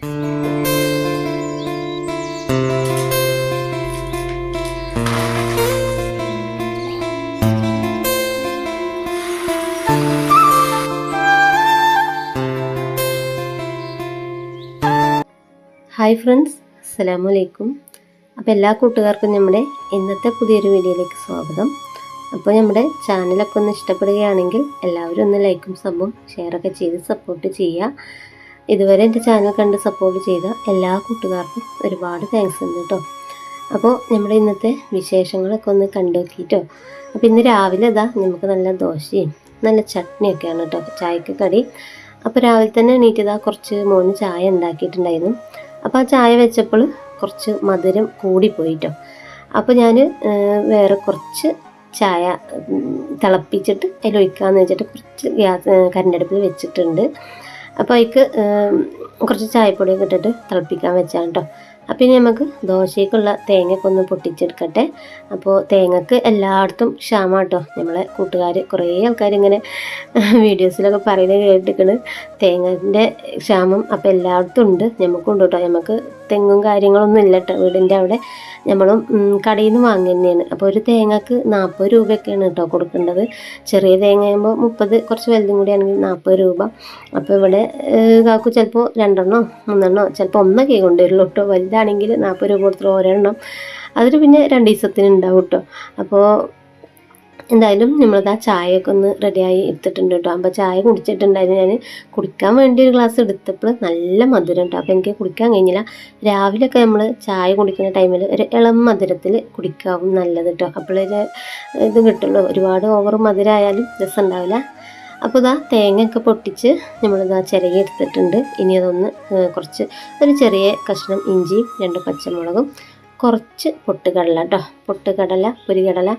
Hi friends, അസ്സലാമു അലൈക്കും. അപ്പോൾ എല്ലാ കൂട്ടുകാർക്കും നമ്മുടെ ഇന്നത്തെ പുതിയൊരു വീഡിയോയിലേക്ക് സ്വാഗതം. അപ്പോൾ നമ്മുടെ ചാനലൊക്കെ ഒന്ന് ഇഷ്ടപ്പെടുകയാണെങ്കിൽ എല്ലാവരും ഒന്ന് ലൈക്കും സബും ഷെയറൊക്കെ ചെയ്ത് സപ്പോർട്ട് ചെയ്യുക. ഇതുവരെ എൻ്റെ ചാനൽ കണ്ട് സപ്പോർട്ട് ചെയ്ത എല്ലാ കൂട്ടുകാർക്കും ഒരുപാട് താങ്ക്സ് ഉണ്ട് കേട്ടോ. അപ്പോൾ നമ്മുടെ ഇന്നത്തെ വിശേഷങ്ങളൊക്കെ ഒന്ന് കണ്ടു നോക്കിയിട്ടോ. അപ്പോൾ ഇന്ന് രാവിലെ നമുക്ക് നല്ല ദോശയും നല്ല ചട്നിയൊക്കെയാണ് കേട്ടോ ചായക്ക് കടി. അപ്പോൾ രാവിലെ തന്നെ എണീറ്റതാ കുറച്ച് മോന് ചായ ഉണ്ടാക്കിയിട്ടുണ്ടായിരുന്നു. അപ്പോൾ ആ ചായ വെച്ചപ്പോൾ കുറച്ച് മധുരം കൂടിപ്പോയിട്ടോ. അപ്പോൾ ഞാൻ വേറെ കുറച്ച് ചായ തിളപ്പിച്ചിട്ട് അതിലൊഴിക്കാമെന്ന് വെച്ചിട്ട് കുറച്ച് കറണ്ട് അടുപ്പിൽ വെച്ചിട്ടുണ്ട്. അപ്പോൾ അതിക്ക് കുറച്ച് ചായപ്പൊടിയൊക്കെ ഇട്ടിട്ട് തിളപ്പിക്കാൻ വെച്ചാണ് കേട്ടോ. അപ്പോൾ ഇനി നമുക്ക് ദോശയ്ക്കുള്ള തേങ്ങയൊക്കെ ഒന്ന് പൊട്ടിച്ചെടുക്കട്ടെ. അപ്പോൾ തേങ്ങക്ക് എല്ലായിടത്തും ക്ഷാമം കേട്ടോ. നമ്മളെ കൂട്ടുകാർ കുറേ ആൾക്കാർ ഇങ്ങനെ വീഡിയോസിലൊക്കെ പറയുന്നത് കേട്ടിരിക്കണ് തേങ്ങൻ്റെ ക്ഷാമം. അപ്പോൾ എല്ലായിടത്തും ഉണ്ട്, നമുക്കുണ്ട് കേട്ടോ. നമുക്ക് തെങ്ങും കാര്യങ്ങളൊന്നും ഇല്ല കേട്ടോ വീടിൻ്റെ അവിടെ. നമ്മളും കടയിൽ നിന്ന് വാങ്ങി തന്നെയാണ്. അപ്പോൾ ഒരു തേങ്ങക്ക് 40 രൂപയൊക്കെയാണ് കേട്ടോ കൊടുക്കേണ്ടത്. ചെറിയ തേങ്ങ ആകുമ്പോൾ 30, കുറച്ച് വലുതും കൂടി ആണെങ്കിൽ 40 രൂപ. അപ്പോൾ ഇവിടെ കാക്കു ചിലപ്പോൾ 2 3 ചിലപ്പോൾ 1 കൊണ്ടുവരുള്ളൂ കേട്ടോ. വലുതാണെങ്കിൽ 40 രൂപ കൊടുത്തിട്ട് ഒരെണ്ണം അതിൽ പിന്നെ 2 ദിവസത്തിന് ഉണ്ടാവും കേട്ടോ. അപ്പോൾ എന്തായാലും നമ്മളിതാ ചായയൊക്കെ ഒന്ന് റെഡിയായി എടുത്തിട്ടുണ്ട് കേട്ടോ. അപ്പോൾ ചായ കുടിച്ചിട്ടുണ്ടായിരുന്നു. ഞാൻ കുടിക്കാൻ വേണ്ടി ഒരു ഗ്ലാസ് എടുത്തപ്പോൾ നല്ല മധുരം കേട്ടോ. അപ്പോൾ എനിക്ക് കുടിക്കാൻ കഴിഞ്ഞില്ല. രാവിലെയൊക്കെ നമ്മൾ ചായ കുടിക്കുന്ന ടൈമിൽ ഒരു ഇളം മധുരത്തിൽ കുടിക്കാവും നല്ലത് കേട്ടോ. അപ്പോഴൊരു ഇത് കിട്ടുള്ളൂ. ഒരുപാട് ഓവർ മധുരമായാലും രസം ഉണ്ടാവില്ല. അപ്പോൾ തേങ്ങയൊക്കെ പൊട്ടിച്ച് നമ്മളിതാ ചിരകി എടുത്തിട്ടുണ്ട്. ഇനി അതൊന്ന് കുറച്ച് ഒരു ചെറിയ കഷ്ണം ഇഞ്ചിയും 2 പച്ചമുളകും കുറച്ച് പൊട്ടുകടല കേട്ടോ, പൊട്ടുകടല പൊരികടല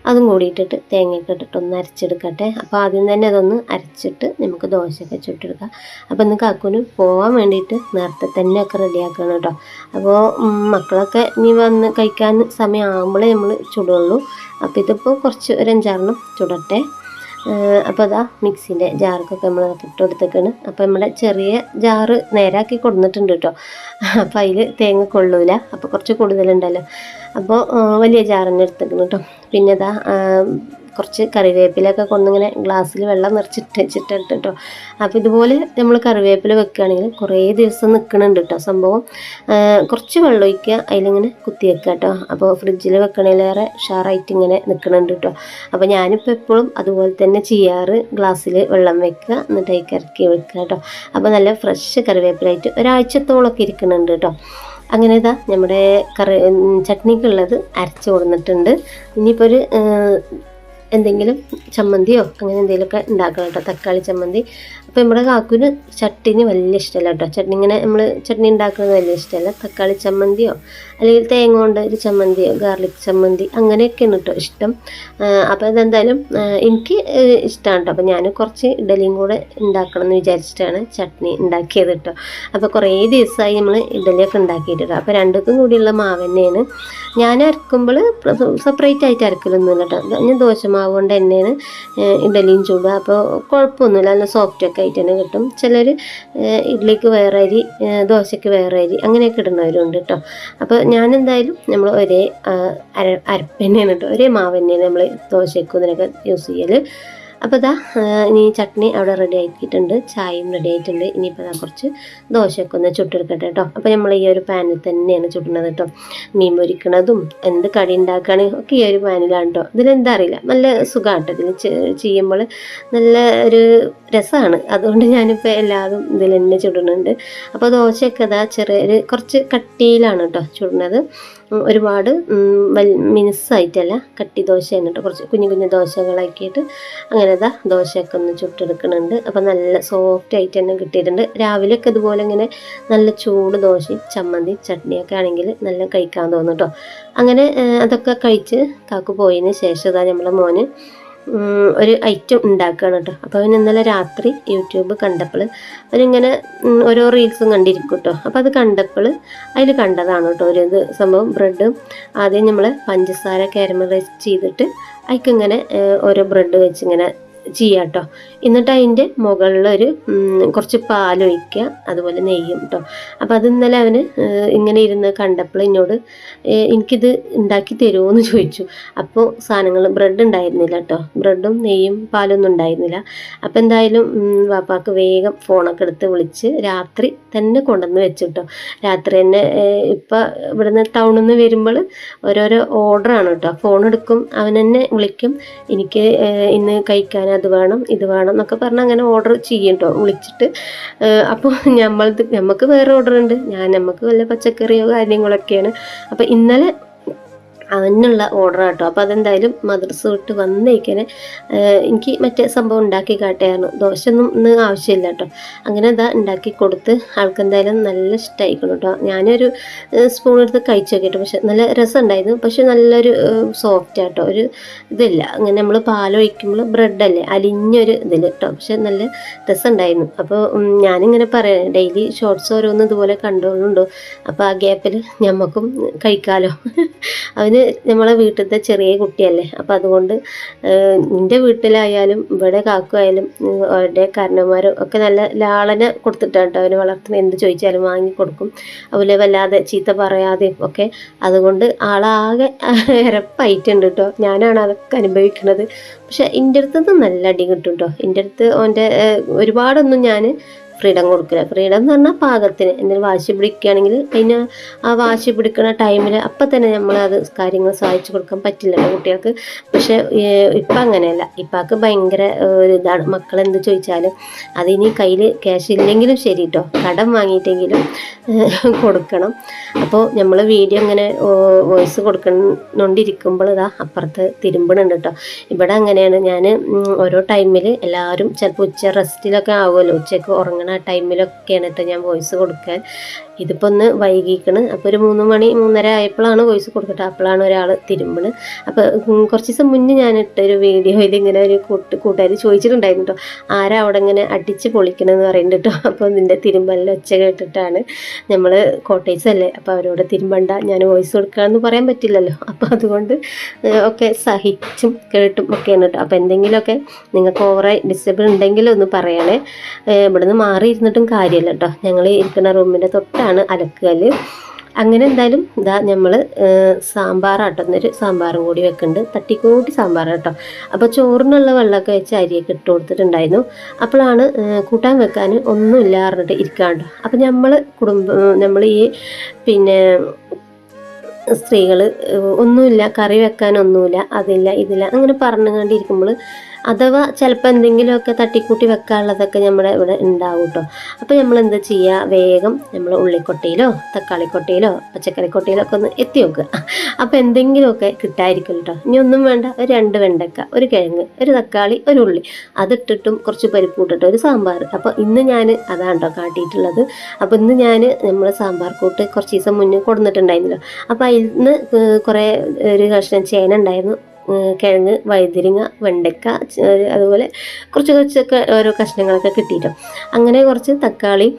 അതും കൂടിയിട്ടിട്ട് തേങ്ങയൊക്കെ ഇട്ടിട്ട് ഒന്ന് അരച്ചെടുക്കട്ടെ. അപ്പോൾ ആദ്യം തന്നെ അതൊന്ന് അരച്ചിട്ട് നമുക്ക് ദോശയൊക്കെ ചുട്ടെടുക്കാം. അപ്പോൾ ഇന്ന് കാക്കുന് പോകാൻ വേണ്ടിയിട്ട് നേരത്തെ തന്നെയൊക്കെ റെഡിയാക്കണം കേട്ടോ. അപ്പോൾ മക്കളൊക്കെ ഇനി വന്ന് കഴിക്കാൻ സമയമാകുമ്പോഴേ നമ്മൾ ചുടുള്ളൂ. അപ്പോൾ ഇതിപ്പോൾ കുറച്ച് ഒരു 5-6 ചുടട്ടെ. അപ്പോൾ മിക്സിൻ്റെ ജാർക്കൊക്കെ നമ്മൾ ഇട്ട് കൊടുത്തേക്കാണ്. അപ്പോൾ നമ്മുടെ ചെറിയ ജാറ് നേരാക്കി കൊടുത്തിട്ടുണ്ട് കേട്ടോ. അപ്പോൾ അതിൽ തേങ്ങ കൊള്ളൂല, അപ്പോൾ കുറച്ച് കൂടുതലുണ്ടല്ലോ. അപ്പോൾ വലിയ ജാറിന് എടുത്തേക്കണം കേട്ടോ. പിന്നെ കുറച്ച് കറിവേപ്പിലൊക്കെ കൊണ്ടിങ്ങനെ ഗ്ലാസ്സിൽ വെള്ളം നിറച്ചിട്ട് വെച്ചിട്ട് കേട്ടോ. അപ്പോൾ ഇതുപോലെ നമ്മൾ കറിവേപ്പില വെക്കുകയാണെങ്കിൽ കുറേ ദിവസം നിൽക്കണുണ്ട് കേട്ടോ സംഭവം. കുറച്ച് വെള്ളം ഒഴിക്കുക, അതിലിങ്ങനെ കുത്തി വെക്കുക കേട്ടോ. അപ്പോൾ ഫ്രിഡ്ജിൽ വെക്കണേലേറെ ഉഷാറായിട്ട് ഇങ്ങനെ നിൽക്കണുണ്ട് കേട്ടോ. അപ്പോൾ ഞാനിപ്പോൾ എപ്പോഴും അതുപോലെ തന്നെ ചെയ്യാറ്. ഗ്ലാസ്സിൽ വെള്ളം വെക്കുക, എന്നിട്ട് അതിൽ ഇറക്കി വെക്കുക കേട്ടോ. അപ്പോൾ നല്ല ഫ്രഷ് കറിവേപ്പിലായിട്ട് ഒരാഴ്ചത്തോളമൊക്കെ ഇരിക്കുന്നുണ്ട് കേട്ടോ. അങ്ങനെ നമ്മുടെ ചട്നിക്കുള്ളത് അരച്ച് കൊടുത്തിട്ടുണ്ട്. ഇനിയിപ്പോൾ ഒരു എന്തെങ്കിലും ചമ്മന്തിയോ അങ്ങനെ എന്തെങ്കിലുമൊക്കെ ഉണ്ടാക്കണം കേട്ടോ, തക്കാളി ചമ്മന്തി. അപ്പോൾ നമ്മുടെ കാക്കുന് ചട്ടിന് വലിയ ഇഷ്ടമല്ല കേട്ടോ. ചട്നി ഇങ്ങനെ നമ്മൾ ചട്നി ഉണ്ടാക്കുന്നത് വലിയ ഇഷ്ടമല്ല. തക്കാളി ചമ്മന്തിയോ അല്ലെങ്കിൽ തേങ്ങ കൊണ്ട് ഒരു ചമ്മന്തിയോ ഗാർലിക് ചമ്മന്തി അങ്ങനെയൊക്കെയാണ് കേട്ടോ ഇഷ്ടം. അപ്പോൾ അതെന്തായാലും എനിക്ക് ഇഷ്ടമാണ് കേട്ടോ. അപ്പോൾ ഞാൻ കുറച്ച് ഇഡലിയും കൂടെ ഉണ്ടാക്കണം എന്ന് വിചാരിച്ചിട്ടാണ് ചട്നി ഉണ്ടാക്കിയത് കേട്ടോ. അപ്പോൾ കുറേ ദിവസമായി നമ്മൾ ഇഡലിയൊക്കെ ഉണ്ടാക്കിയിട്ടുണ്ട്. അപ്പോൾ രണ്ടുക്കും കൂടിയുള്ള മാവ് തന്നെയാണ് ഞാൻ അരക്കുമ്പോൾ. സെപ്പറേറ്റ് ആയിട്ട് അരക്കലൊന്നുമില്ല കേട്ടോ. ഞാൻ ദോശമാവ് കൊണ്ട് തന്നെയാണ് ഇഡലിയും ചൂടുക. അപ്പോൾ കുഴപ്പമൊന്നുമില്ല, നല്ല സോഫ്റ്റൊക്കെ ആയിട്ട് തന്നെ കിട്ടും. ചിലർ ഇഡ്ഡലിക്ക് വേറെ അരി, ദോശയ്ക്ക് വേറെ അരി അങ്ങനെയൊക്കെ ഇടുന്നവരുണ്ട് കേട്ടോ. അപ്പോൾ ഞാനെന്തായാലും നമ്മൾ ഒരേ അരപ്പ് തന്നെയാണ് കേട്ടോ, ഒരേ മാവ് തന്നെയാണ് നമ്മൾ ദോശയ്ക്കും ഇതിനൊക്കെ യൂസ് ചെയ്യൽ. അപ്പോൾ ഇനി ചട്നി അവിടെ റെഡി ആക്കിയിട്ടുണ്ട്, ചായയും റെഡി ആയിട്ടുണ്ട്. ഇനിയിപ്പോൾ കുറച്ച് ദോശയൊക്കെ ഒന്ന് ചുട്ടെടുക്കട്ടെ കേട്ടോ. അപ്പോൾ നമ്മൾ ഈ ഒരു പാനിൽ തന്നെയാണ് ചുടുന്നത് കേട്ടോ. മീൻ പൊരിക്കണതും എന്ത് കടി ഉണ്ടാക്കുകയാണെങ്കിൽ ഒക്കെ ഈ ഒരു പാനിലാണ് കേട്ടോ. ഇതിലെന്താ അറിയില്ല, നല്ല സുഖമാണ് കേട്ടോ. ഇതിൽ ചെയ്യുമ്പോൾ നല്ല ഒരു രസമാണ്. അതുകൊണ്ട് ഞാനിപ്പോൾ എല്ലാതും ഇതിൽ തന്നെ ചുടുന്നുണ്ട്. അപ്പോൾ ദോശയൊക്കെ ചെറിയൊരു കുറച്ച് കട്ടിയിലാണ് കേട്ടോ ചുടുന്നത്. ഒരുപാട് മിനുസായിട്ടല്ല, കട്ടി ദോശയാണ് കേട്ടോ. കുറച്ച് കുഞ്ഞു കുഞ്ഞു ദോശകളാക്കിയിട്ട് അങ്ങനെ ദോശയൊക്കെ ഒന്ന് ചുട്ടെടുക്കുന്നുണ്ട്. അപ്പോൾ നല്ല സോഫ്റ്റ് ആയിട്ട് തന്നെ കിട്ടിയിട്ടുണ്ട്. രാവിലെയൊക്കെ ഇതുപോലെ ഇങ്ങനെ നല്ല ചൂട് ദോശയും ചമ്മന്തിയും ചട്നിയൊക്കെ ആണെങ്കിൽ നല്ല കഴിക്കാൻ തോന്നും കേട്ടോ. അങ്ങനെ അതൊക്കെ കഴിച്ച് കാക്കു പോയതിന് ശേഷം നമ്മളെ മോന് ഒരു ഐറ്റം ഉണ്ടാക്കുകയാണ് കേട്ടോ. അപ്പോൾ അവൻ ഇന്നലെ രാത്രി യൂട്യൂബ് കണ്ടപ്പോൾ അവനിങ്ങനെ ഓരോ റീൽസും കണ്ടിരിക്കും കേട്ടോ. അപ്പോൾ അത് കണ്ടപ്പോൾ അതിൽ കണ്ടതാണ് കേട്ടോ ഒരു ഇത് സംഭവം. ബ്രെഡ് ആദ്യം നമ്മൾ പഞ്ചസാര കാരമലൈസ് ചെയ്തിട്ട് അതിക്കിങ്ങനെ ഓരോ ബ്രെഡ് വെച്ച് ഇങ്ങനെ ചെയ്യുക കേട്ടോ. എന്നിട്ട് അതിൻ്റെ മുകളിലൊരു കുറച്ച് പാലൊഴിക്കുക, അതുപോലെ നെയ്യും കേട്ടോ. അപ്പോൾ അത് ഇന്നലെ അവന് ഇങ്ങനെ ഇരുന്ന് കണ്ടപ്പോൾ എന്നോട് എനിക്കിത് ഉണ്ടാക്കി തരുമോ എന്ന് ചോദിച്ചു. അപ്പോൾ സാധനങ്ങൾ ബ്രെഡ് ഉണ്ടായിരുന്നില്ല കേട്ടോ, ബ്രെഡും നെയ്യും പാലൊന്നും ഉണ്ടായിരുന്നില്ല. അപ്പോൾ എന്തായാലും വാപ്പാക്ക് വേഗം ഫോണൊക്കെ എടുത്ത് വിളിച്ച് രാത്രി തന്നെ കൊണ്ടുവന്ന് വെച്ചു കേട്ടോ. രാത്രി തന്നെ ഇപ്പം ഇവിടുന്ന് ടൗണിൽ നിന്ന് വരുമ്പോൾ ഓരോരോ ഓർഡറാണ് കേട്ടോ. ഫോൺ എടുക്കും, അവൻ തന്നെ വിളിക്കും, എനിക്ക് ഇന്ന് കഴിക്കാൻ അത് വേണം ഇത് വേണം എന്നൊക്കെ പറഞ്ഞ് അങ്ങനെ ഓർഡർ ചെയ്യും കേട്ടോ വിളിച്ചിട്ട്. അപ്പോൾ നമുക്ക് വേറെ ഓർഡർ ഉണ്ട്, നമുക്ക് വല്ല പച്ചക്കറിയോ കാര്യങ്ങളൊക്കെയാണ്. അപ്പോൾ ഇന്നലെ അവനുള്ള ഓർഡർ കേട്ടോ. അപ്പോൾ അതെന്തായാലും മദ്രസ വിട്ട് വന്നേക്കനെ എനിക്ക് മറ്റേ സംഭവം ഉണ്ടാക്കി കാട്ടിയായിരുന്നു. ദോശ ഒന്നും ഇന്ന് ആവശ്യമില്ല കേട്ടോ. അങ്ങനെ ഇതാ ഉണ്ടാക്കി കൊടുത്ത് ആൾക്ക് എന്തായാലും നല്ല ഇഷ്ടമായിക്കണം കേട്ടോ. ഞാനൊരു സ്പൂൺ എടുത്ത് കഴിച്ചു നോക്കിയിട്ട്, പക്ഷെ നല്ല രസം ഉണ്ടായിരുന്നു. പക്ഷെ നല്ലൊരു സോഫ്റ്റ് ആട്ടോ, ഒരു ഇതില്ല. അങ്ങനെ നമ്മൾ പാലൊഴിക്കുമ്പോൾ ബ്രെഡല്ലേ അലിഞ്ഞൊരു ഇതിൽ കേട്ടോ, പക്ഷെ നല്ല രസം ഉണ്ടായിരുന്നു. അപ്പോൾ ഞാനിങ്ങനെ പറയാം, ഡെയിലി ഷോർട്സ് ഓരോന്ന് ഇതുപോലെ കണ്ടോളുണ്ടോ, അപ്പോൾ ആ ഗ്യാപ്പിൽ ഞമ്മക്കും കഴിക്കാമല്ലോ. അവന് നമ്മളെ വീട്ടിലത്തെ ചെറിയ കുട്ടിയല്ലേ, അപ്പം അതുകൊണ്ട് നിൻ്റെ വീട്ടിലായാലും ഇവിടെ കാക്കുമായാലും അവരുടെ കാരണന്മാരും ഒക്കെ നല്ല ലാളന കൊടുത്തിട്ടാണ് അവന് വളർത്തുന്നത്. എന്ത് ചോദിച്ചാലും വാങ്ങിക്കൊടുക്കും, അതുപോലെ വല്ലാതെ ചീത്ത പറയാതെയും ഒക്കെ. അതുകൊണ്ട് ആളാകെ ഇരപ്പായിട്ടുണ്ട് കേട്ടോ. ഞാനാണ് അതൊക്കെ അനുഭവിക്കുന്നത്. പക്ഷെ എൻ്റെ അടുത്ത് നല്ല അടി കിട്ടും കേട്ടോ. എൻ്റെ അടുത്ത് അവൻ്റെ ഒരുപാടൊന്നും ഞാൻ ഫ്രീഡം കൊടുക്കില്ല. ഫ്രീഡം എന്ന് പറഞ്ഞാൽ പാകത്തിന്. എന്തെങ്കിലും വാശി പിടിക്കുകയാണെങ്കിൽ അതിന് ആ വാശി പിടിക്കുന്ന ടൈമിൽ അപ്പം തന്നെ നമ്മളത് കാര്യങ്ങൾ സഹായിച്ചു കൊടുക്കാൻ പറ്റില്ലല്ലോ കുട്ടികൾക്ക്. പക്ഷെ ഇപ്പം അങ്ങനെയല്ല. ഇപ്പാക്ക് ഭയങ്കര ഒരു ഇതാണ്, മക്കളെന്ത് ചോദിച്ചാലും അതിനി കയ്യിൽ ക്യാഷ് ഇല്ലെങ്കിലും ശരി കേട്ടോ, കടം വാങ്ങിയിട്ടെങ്കിലും കൊടുക്കണം. അപ്പോൾ നമ്മൾ വീഡിയോ ഇങ്ങനെ വോയിസ് കൊടുക്കൊണ്ടിരിക്കുമ്പോൾ ഇതാ അപ്പുറത്ത് തിരുമ്പണുണ്ട് കേട്ടോ. ഇവിടെ അങ്ങനെയാണ്. ഞാൻ ഓരോ ടൈമിൽ എല്ലാവരും ചിലപ്പോൾ ഉച്ച റെസ്റ്റിലൊക്കെ ആവുമല്ലോ, ഉച്ചയ്ക്ക് ഉറങ്ങണം ആ ടൈമിലൊക്കെയാണ് കേട്ടോ ഞാൻ വോയിസ് കൊടുക്കാൻ. ഇതിപ്പോൾ ഒന്ന് വൈകിക്കണ്. അപ്പോൾ ഒരു 3 മണി 3:30 ആയപ്പോഴാണ് വോയിസ് കൊടുക്കട്ടെ. അപ്പോഴാണ് ഒരാൾ തിരുമ്പണ്. അപ്പോൾ കുറച്ച് ദിവസം മുന്നേ ഞാൻ ഇട്ടൊരു വീഡിയോയിൽ ഇങ്ങനെ ഒരു കൂട്ടുകാർ ചോദിച്ചിട്ടുണ്ടായിരുന്നു കേട്ടോ, ആരാ അവിടെ ഇങ്ങനെ അടിച്ച് പൊളിക്കണമെന്ന് പറയുന്നുണ്ട് കേട്ടോ. അപ്പോൾ നിൻ്റെ തിരുമ്പലിൻ്റെ ഒച്ച കേട്ടിട്ടാണ്. നമ്മൾ കോട്ടേഴ്സ് അല്ലേ, അപ്പോൾ അവരോട് തിരുമ്പണ്ട, ഞാൻ വോയിസ് കൊടുക്കാമെന്ന് പറയാൻ പറ്റില്ലല്ലോ. അപ്പോൾ അതുകൊണ്ട് ഒക്കെ സഹിച്ചും കേട്ടും ഒക്കെയാണ് കേട്ടോ. അപ്പോൾ എന്തെങ്കിലുമൊക്കെ നിങ്ങൾക്ക് ഓവറായി ഡിസ്റ്റർബ് ഉണ്ടെങ്കിലും ഒന്ന് പറയണേ. ഇവിടുന്ന് മാറിയിരുന്നിട്ടും കാര്യമല്ല കേട്ടോ. ഞങ്ങൾ ഇരിക്കുന്ന റൂമിൻ്റെ തൊട്ടാണ് അലക്കുകല്ല്. അങ്ങനെ എന്തായാലും ഇതാ നമ്മൾ സാമ്പാറാട്ടോ, എന്നൊരു സാമ്പാറും കൂടി വെക്കുന്നുണ്ട്. തട്ടിക്കൂട്ടി സാമ്പാർ കേട്ടോ. അപ്പോൾ ചോറിനുള്ള വെള്ളമൊക്കെ വെച്ച് അരിയൊക്കെ ഇട്ട് കൊടുത്തിട്ടുണ്ടായിരുന്നു. അപ്പോഴാണ് കൂട്ടാൻ വെക്കാൻ ഒന്നുമില്ല പറഞ്ഞിട്ട് ഇരിക്കാണ്ടോ. അപ്പോൾ നമ്മൾ ഈ പിന്നെ സ്ത്രീകൾ ഒന്നുമില്ല, കറി വെക്കാനൊന്നുമില്ല, അതില്ല ഇതില്ല അങ്ങനെ പറഞ്ഞുകൊണ്ടിരിക്കുമ്പോൾ അഥവാ ചിലപ്പോൾ എന്തെങ്കിലുമൊക്കെ തട്ടിക്കൂട്ടി വെക്കാനുള്ളതൊക്കെ നമ്മുടെ ഇവിടെ ഉണ്ടാവും കേട്ടോ. അപ്പോൾ നമ്മൾ എന്താ ചെയ്യുക, വേഗം നമ്മൾ ഉള്ളിക്കൊട്ടയിലോ തക്കാളിക്കൊട്ടയിലോ പച്ചക്കറിക്കൊട്ടയിലോ ഒക്കെ ഒന്ന് എത്തി വെക്കുക. അപ്പോൾ എന്തെങ്കിലുമൊക്കെ കിട്ടായിരിക്കും കേട്ടോ. ഇനി ഒന്നും വേണ്ട, ഒരു 2 വെണ്ടക്ക, ഒരു കിഴങ്ങ്, ഒരു തക്കാളി, ഒരു ഉള്ളി, അതിട്ടിട്ടും കുറച്ച് പരിപ്പ് ഇട്ടിട്ട് ഒരു സാമ്പാർ. അപ്പോൾ ഇന്ന് ഞാൻ അതാണ് കേട്ടോ കാട്ടിയിട്ടുള്ളത്. അപ്പോൾ ഇന്ന് ഞാൻ നമ്മൾ സാമ്പാർ കൂട്ട് കുറച്ച് ദിവസം മുന്നേ കൊടുത്തിട്ടുണ്ടായിരുന്നല്ലോ. അപ്പോൾ അതിൽ നിന്ന് കുറേ ഒരു കഷ്ണം ചേന ഉണ്ടായിരുന്നു, കിഴങ്ങ്, വഴുതിരിങ്ങ, വെണ്ടയ്ക്ക, അതുപോലെ കുറച്ചൊക്കെ ഓരോ കഷ്ണങ്ങളൊക്കെ കിട്ടിയിട്ടോ. അങ്ങനെ കുറച്ച് തക്കാളിയും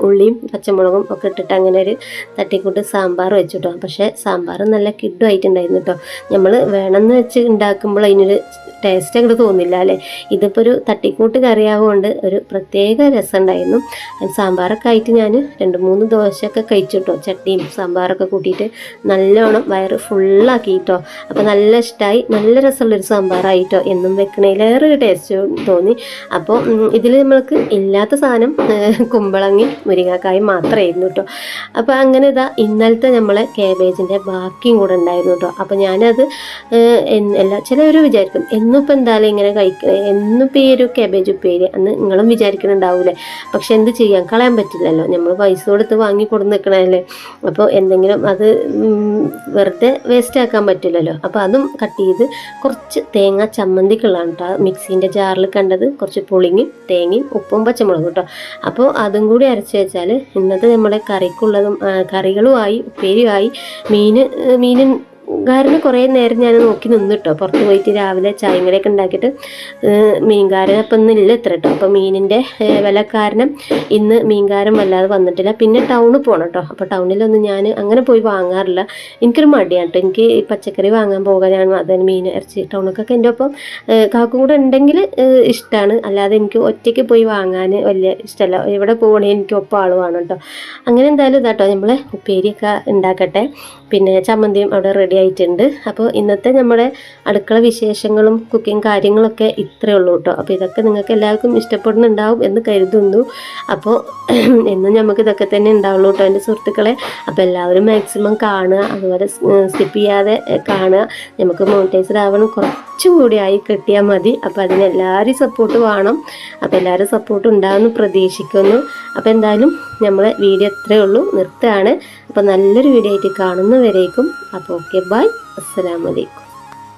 ഉള്ളിയും പച്ചമുളകും ഒക്കെ ഇട്ടിട്ട് അങ്ങനെ ഒരു തട്ടിക്കൂട്ട് സാമ്പാർ വെച്ചിട്ടോ. പക്ഷേ സാമ്പാർ നല്ല കിഡുമായിട്ടുണ്ടായിരുന്നു കേട്ടോ. നമ്മൾ വേണമെന്ന് വെച്ച് ഉണ്ടാക്കുമ്പോൾ അതിനൊരു ടേസ്റ്റ് അങ്ങോട്ട് തോന്നില്ല അല്ലേ. ഇതിപ്പോൾ ഒരു തട്ടിക്കൂട്ട് കറിയാവുകൊണ്ട് ഒരു പ്രത്യേക രസം ഉണ്ടായിരുന്നു. സാമ്പാറൊക്കെ ആയിട്ട് ഞാൻ 2-3 ദോശയൊക്കെ കഴിച്ചിട്ടോ. ചട്ടിയും സാമ്പാറൊക്കെ കൂട്ടിയിട്ട് നല്ലോണം വയറ് ഫുള്ളാക്കിയിട്ടോ. അപ്പോൾ നല്ല ഇഷ്ടമായി, നല്ല രസമുള്ളൊരു സാമ്പാറായിട്ടോ. എന്നും വെക്കണേലേറെ ഒരു ടേസ്റ്റ് തോന്നി. അപ്പോൾ ഇതിൽ നമ്മൾക്ക് ഇല്ലാത്ത സാധനം കുമ്പളങ്ങി മുരിങ്ങാക്കായും മാത്രമായിരുന്നു കേട്ടോ. അപ്പോൾ അങ്ങനെ ഇതാ ഇന്നലത്തെ നമ്മളെ കാബേജിൻ്റെ ബാക്കിയും കൂടെ ഉണ്ടായിരുന്നു കേട്ടോ. അപ്പോൾ ഞാനത് ചിലവർ വിചാരിക്കും എന്നിപ്പോൾ എന്തായാലും ഇങ്ങനെ കഴിക്കുക, എന്നിപ്പോൾ ഈ ഒരു കാബേജ് ഉപ്പേരി അന്ന് നിങ്ങളും വിചാരിക്കുന്നുണ്ടാവൂലേ. പക്ഷെ എന്ത് ചെയ്യാൻ, കളയാൻ പറ്റില്ലല്ലോ, നമ്മൾ പൈസ കൊടുത്ത് വാങ്ങി കൊടുന്ന് നിൽക്കണമല്ലേ. അപ്പോൾ എന്തെങ്കിലും അത് വെറുതെ വേസ്റ്റ് ആക്കാൻ പറ്റില്ലല്ലോ. അപ്പോൾ അതും കട്ട് ചെയ്ത് കുറച്ച് തേങ്ങ ചമ്മന്തിക്കുള്ളതാണ് കേട്ടോ മിക്സീൻ്റെ ജാറിൽ കണ്ടത്. കുറച്ച് പുളിങ്ങയും തേങ്ങയും ഉപ്പും പച്ചമുളകും കേട്ടോ. അപ്പോൾ അതും കൂടി അരച്ച് വെച്ചാൽ ഇന്നത്തെ നമ്മുടെ കറിക്കുള്ളതും കറികളുമായി ഉപ്പേരിയുമായി മീൻ മീൻകാരന് കുറേ നേരം ഞാൻ നോക്കി നിന്നിട്ടോ, പുറത്ത് പോയിട്ട് രാവിലെ ചായയും കടിയൊക്കെ ഉണ്ടാക്കിയിട്ട്. മീൻകാരൻ അപ്പം ഇന്നില്ല ഇത്ര കേട്ടോ. അപ്പോൾ മീനിൻ്റെ വില കാരണം ഇന്ന് മീൻകാരൻ വല്ലാതെ വന്നിട്ടില്ല. പിന്നെ ടൗണിൽ പോകണം കേട്ടോ. അപ്പോൾ ടൗണിലൊന്നും ഞാൻ അങ്ങനെ പോയി വാങ്ങാറില്ല, എനിക്കൊരു മടിയാണ് കേട്ടോ. എനിക്ക് പച്ചക്കറി വാങ്ങാൻ പോകാനാണ്, അതിന് മീൻ ഇറച്ചി ടൗണിലൊക്കെ എൻ്റെ ഒപ്പം കാക്കും കൂടെ ഉണ്ടെങ്കിൽ ഇഷ്ടമാണ്. അല്ലാതെ എനിക്ക് ഒറ്റയ്ക്ക് പോയി വാങ്ങാൻ വലിയ ഇഷ്ടമല്ല. എവിടെ പോകണമെങ്കിൽ എനിക്ക് ഒപ്പം ആൾ വേണം കേട്ടോ. അങ്ങനെ എന്തായാലും ഇതാട്ടോ നമ്മളെ ഉപ്പേരിയൊക്കെ ഉണ്ടാക്കട്ടെ. പിന്നെ ചമ്മന്തിയും അവിടെ റെഡി ആയിട്ടുണ്ട്. അപ്പോൾ ഇന്നത്തെ നമ്മുടെ അടുക്കള വിശേഷങ്ങളും കുക്കിംഗ് കാര്യങ്ങളൊക്കെ ഇത്രയേ ഉള്ളൂ കേട്ടോ. അപ്പോൾ ഇതൊക്കെ നിങ്ങൾക്ക് എല്ലാവർക്കും ഇഷ്ടപ്പെടുന്നുണ്ടാവും എന്ന് കരുതുന്നു. അപ്പോൾ എന്നും നമുക്ക് ഇതൊക്കെ തന്നെ ഉണ്ടാവുള്ളൂ കേട്ടോ എൻ്റെ സുഹൃത്തുക്കളെ. അപ്പോൾ എല്ലാവരും മാക്സിമം കാണുക, അതുപോലെ സ്കിപ്പ് ചെയ്യാതെ കാണുക. നമുക്ക് മോണിറ്റൈസ്ഡ് ആവണം, കുറച്ചും കൂടി ആയി കിട്ടിയാൽ മതി. അപ്പോൾ അതിന് എല്ലാവരും സപ്പോർട്ട് വേണം. അപ്പോൾ എല്ലാവരും സപ്പോർട്ട് ഉണ്ടാകുമെന്ന് പ്രതീക്ഷിക്കുന്നു. അപ്പോൾ എന്തായാലും നമ്മളെ വീഡിയോ ഇത്രയേ ഉള്ളൂ, നിർത്തുകയാണ്. അപ്പോൾ നല്ലൊരു വീഡിയോ ആയിട്ട് കാണുന്നവരേക്കും അപ്പോൾ ഓക്കെ, ബൈ, അസ്സലാമു അലൈക്കും.